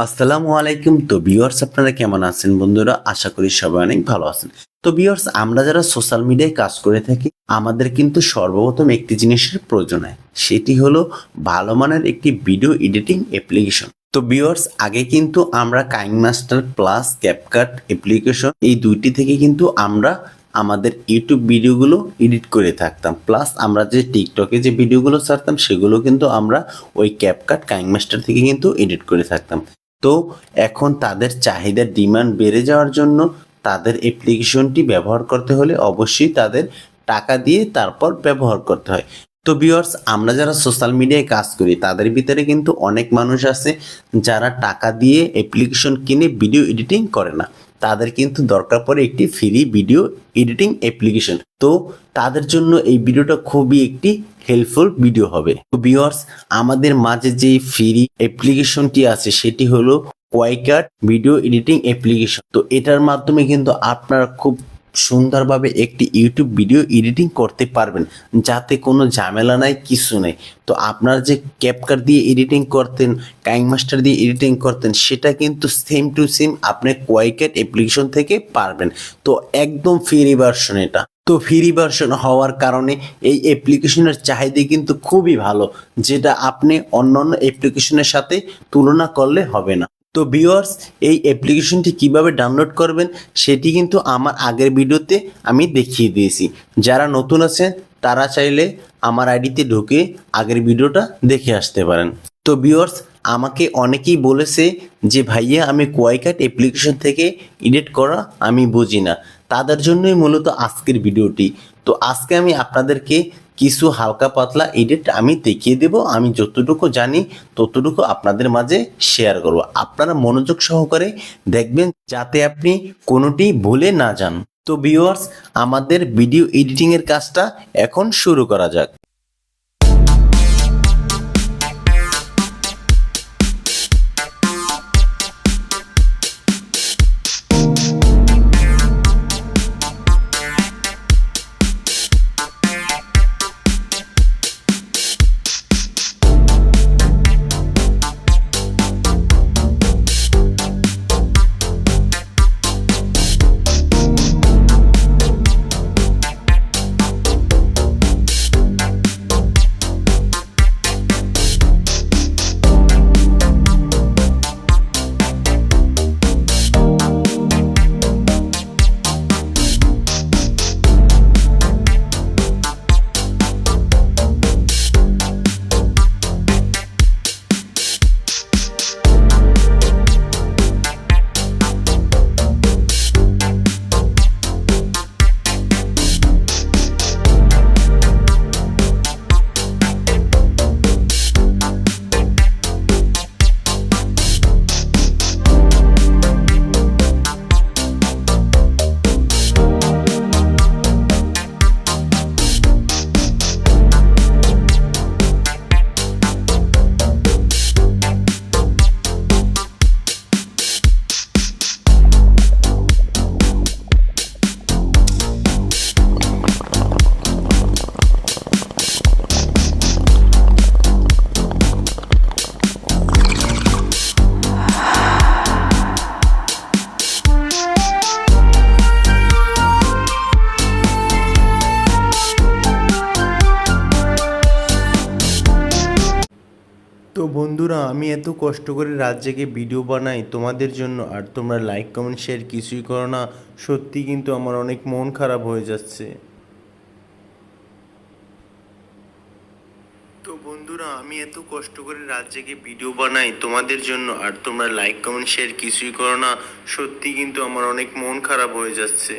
আসসালামু আলাইকুম। তো ভিউয়ার্স আপনারা কেমন আছেন বন্ধুরা? আশা করি সবাই অনেক ভালো আছেন। তো ভিউয়ার্স আমরা যারা সোশ্যাল মিডিয়ায় কাজ করে থাকি আমাদের কিন্তু সর্বপ্রথম একটি জিনিসের প্রয়োজন হয়। সেটি হলো ভালো মানের একটি ভিডিও এডিটিং অ্যাপ্লিকেশন। তো ভিউয়ার্স আগে কিন্তু আমরা কাইনমাস্টার প্লাস ক্যাপকাট অ্যাপ্লিকেশন এই দুইটি থেকে কিন্তু আমরা আমাদের ইউটিউব ভিডিওগুলো এডিট করে থাকতাম। প্লাস আমরা যে টিকটকে যে ভিডিওগুলো ছাড়তাম সেগুলো কিন্তু আমরা ওই ক্যাপকাট কাইনমাস্টার থেকে কিন্তু এডিট করে থাকতাম। তো এখন তাদের চাহিদার ডিমান্ড বেড়ে যাওয়ার জন্য তাদের অ্যাপ্লিকেশনটি ব্যবহার করতে হলে অবশ্যই তাদের টাকা দিয়ে তারপর ব্যবহার করতে হয়। তো ভিউয়ার্স আমরা যারা সোশ্যাল মিডিয়ায় কাজ করি তাদের ভিতরে কিন্তু অনেক মানুষ আছে যারা টাকা দিয়ে অ্যাপ্লিকেশন কিনে ভিডিও এডিটিং করে না। তাদের কিন্তু দরকার পড়ে একটি ফ্রি ভিডিও এডিটিং অ্যাপ্লিকেশন। তো তাদের জন্য এই ভিডিওটা খুবই একটি হেল্পফুল ভিডিও হবে। তো ভিউয়ার্স আমাদের মাঝে যে ফ্রি অ্যাপ্লিকেশনটি আছে সেটি হলো কোয়াইকাট ভিডিও এডিটিং অ্যাপ্লিকেশন। তো এটার মাধ্যমে কিন্তু আপনারা খুব সুন্দরভাবে একটি ইউটিউব ভিডিও এডিটিং করতে পারবেন, যাতে কোনো ঝামেলা নাই, কিছু নেই। তো আপনারা যে ক্যাপকাট দিয়ে এডিটিং করতেন, কাইনমাস্টার দিয়ে এডিটিং করতেন, সেটা কিন্তু সেম টু সেম আপনি কোয়াইকাট অ্যাপ্লিকেশন থেকে পারবেন। তো একদম ফ্রি ভার্সন এটা। তো ফ্রি ভার্সন হওয়ার কারণে এই অ্যাপ্লিকেশনের চাহিদা কিন্তু খুবই ভালো, যেটা আপনি অন্যান্য অ্যাপ্লিকেশনের সাথে তুলনা করলে হবে না। তো ভিউয়ার্স এই অ্যাপ্লিকেশনটি কিভাবে ডাউনলোড করবেন সেটি কিন্তু আমার আগের ভিডিওতে আমি দেখিয়ে দিয়েছি। যারা নতুন আছেন তারা চাইলে আমার আইডিতে ঢুকে আগের ভিডিওটা দেখে আসতে পারেন। তো ভিউয়ার্স আমাকে অনেকেই বলেছে যে ভাইয়া আমি কোয়াইকাট অ্যাপ্লিকেশন থেকে এডিট করা আমি বুঝি না, তাদের জন্যই মূলত আজকের ভিডিওটি। তো আজকে আমি আপনাদেরকে কিছু হালকা পাতলা এডিট আমি দেখিয়ে দেব। আমি যতটুকু জানি ততটুকু আপনাদের মাঝে শেয়ার করব। আপনারা মনোযোগ সহকারে দেখবেন যাতে আপনি কোনোটি ভুলে না যান। তো ভিউয়ার্স আমাদের ভিডিও এডিটিং এর কাজটা এখন শুরু করা যাক। তো বন্ধুরা আমি এত কষ্ট করে রাত জেগে ভিডিও বানাই তোমাদের জন্য, আর তোমরা লাইক কমেন্ট শেয়ার কিছুই করো না। সত্যি কিন্তু আমার অনেক মন খারাপ হয়ে যাচ্ছে। তো বন্ধুরা আমি এত কষ্ট করে রাত জেগে ভিডিও বানাই তোমাদের জন্য, আর তোমরা লাইক কমেন্ট শেয়ার কিছুই করো না। সত্যি কিন্তু আমার অনেক মন খারাপ হয়ে যাচ্ছে।